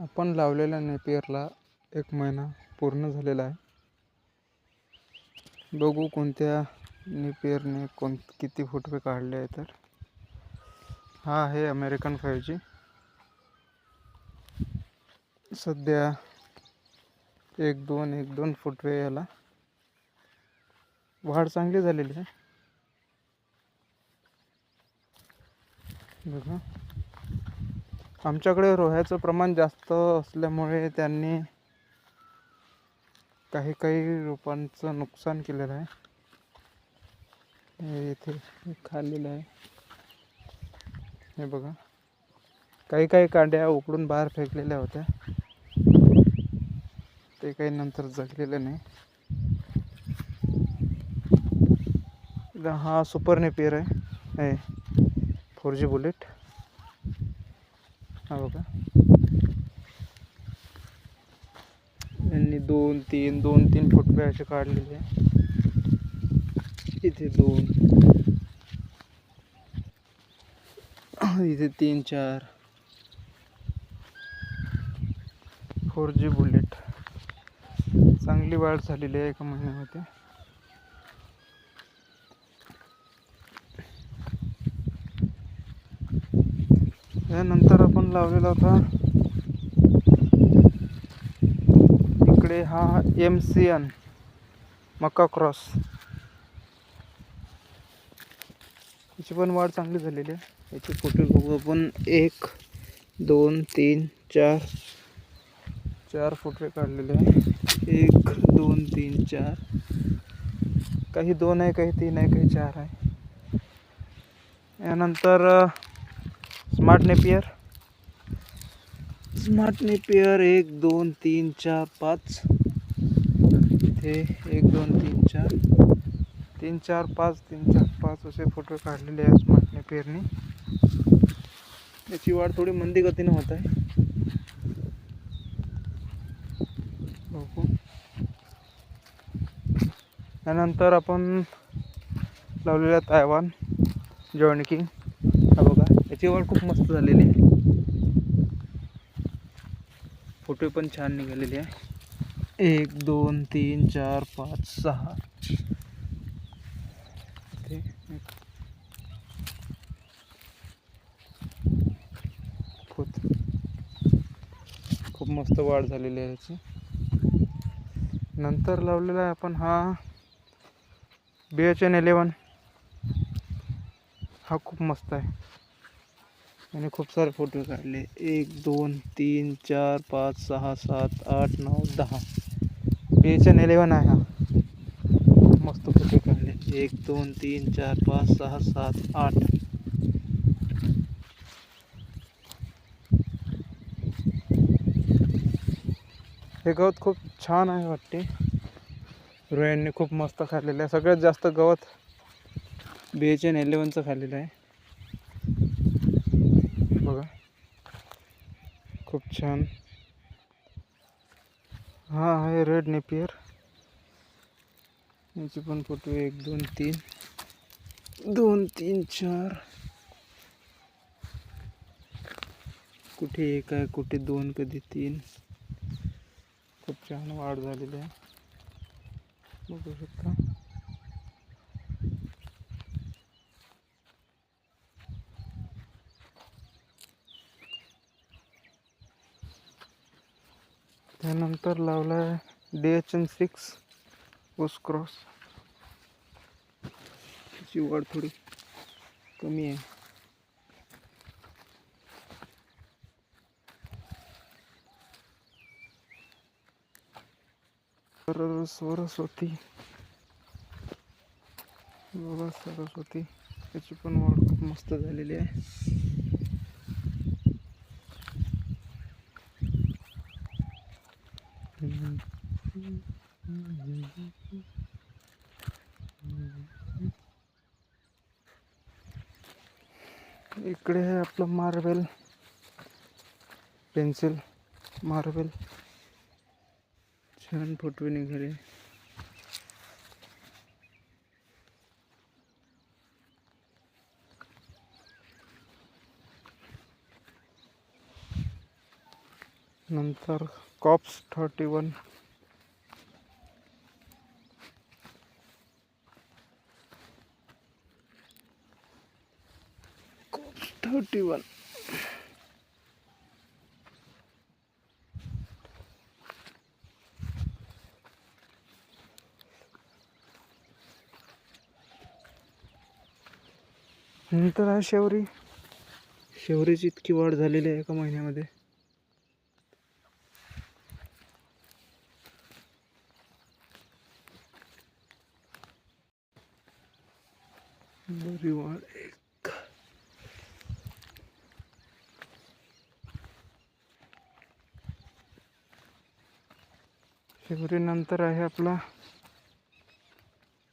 आपण लावलेल्या नेपियरला 1 महिना पूर्ण झालेला आहे. बघू कोणत्या नेपियरने किती फुटवे काढले आहे. तर हा आहे अमेरिकन 5G. सध्या 1-2 फुटवे याला वाढ चांगली झालेली आहे. बघा, आमच्याकडे रोह्याचं प्रमाण जास्त असल्यामुळे त्यांनी काही रोपांचं नुकसान केलेलं आहे. हे इथे खाल्लेलं आहे. हे बघा, काही कांड्या उकडून बाहेर फेकलेल्या होत्या, ते काही नंतर जगलेलं नाही. हा सुपर नेपियर आहे 4G बुलेट. हा बघा, यांनी 2-3 फुटवे असे काढलेले आहे. इथे 2, इथे 3-4. 4G बुलेट चांगली वाढ झालेली आहे 1 महिन्यामध्ये. यानंतर आपण लावलेला होता इकडे हा MCN मक्का क्रॉस. याची पण वाढ चांगली झालेली आहे. याची फोटो बघू आपण. 1, 2, 3, 4 फुटवे काढलेले आहे. 1, 2, 3, 4. काही 2 आहे, काही 3 आहे, काही 4 आहे. यानंतर स्मार्ट नेपियर 1, 2, 3, 4, 5. इथे 1, 2, 3, 4, 3, 4, 5, 3, 4, 5 असे फोटो काढलेले आहे स्मार्ट नेपियरनी. याची वाढ थोडी मंदी गतीने होत आहे. यानंतर आपण लावलेला तायवान जॉइंट किंग. हा बघा, याची वाढ खूप मस्त झालेली आहे. फोटो पण छान निघालेले आहे. 1, 2, 3, 4, 5, 6. खूप मस्त वाढ झालेली आहे याची. नंतर लावलेला आहे आपण हा BHN 11. हा खूप मस्त आहे. आणि खूप सारे फोटो काढले. 1, 2, 3, 4, 5, 6, 7, 8, 9, 10. BHN 11 आहे हा. मस्त फोटो काढले. 1, 2, 3, 4, 5, 6, 7, 8. हे गवत खूप छान आहे वाटते. रोह्यांनी खूप मस्त खाल्लेलं आहे. सगळ्यात जास्त गवत BHN 11चं खाल्लेलं आहे. बघा, खूप छान. हा आहे रेड नेपियर. याची पण फोटो 1, 2, 3, 2, 3, 4. कुठे 1 आहे, कुठे 2, कधी 3. खूप छान वाढ झालेली आहे, बघू शकता. त्यानंतर लावला आहे DHN 6 ऊस क्रॉस. त्याची वाढ थोडी कमी आहे. सरस्वती बघा, सरस्वती त्याची पण वाढ खूप मस्त झालेली आहे. इकडे आहे आपलं मार्बल पेन्सिल. मार्बल छान फोटो निघाले. नंतर कॉप्स 31, कॉप्स 31. नंतर आहे शेवरी. शेवरीची इतकी वाढ झालेली आहे एका महिन्यामध्ये. बरी वाढ एक. शेवरी नंतर आहे आपला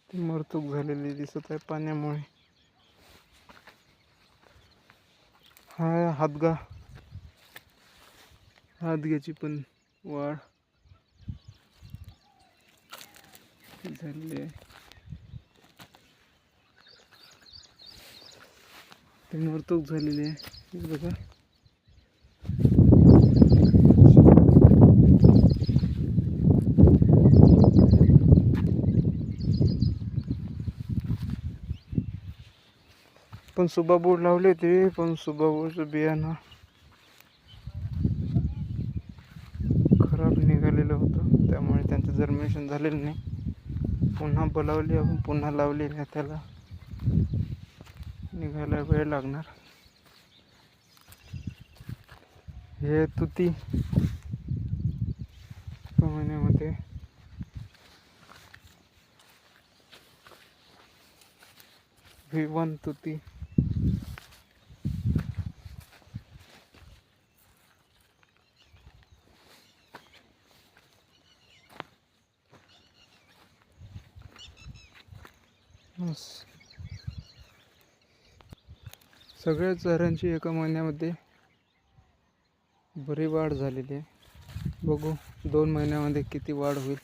ती मरतूक झालेली दिसत आहे पाण्यामुळे. हा हातगा. हातग्याची पण वाढ झालेली आहे. ती मरतूक झालेली आहे हे बघा. पण सुबाबूड लावले होते, पण सुबाबूडचं बियाणं खराब निघालेलं होतं, त्यामुळे त्यांचं जर्मिनेशन झालेलं नाही. पुन्हा बोलावली आपण, पुन्हा लावलेली आहे. त्याला निघायला वेळ लागणार. हे तुती महिन्यामध्ये V1 तुती. सगळ्याच झाडांची एका महिन्यामध्ये बरी वाढ झालेली आहे. बघू 2 महिन्यामध्ये किती वाढ होईल.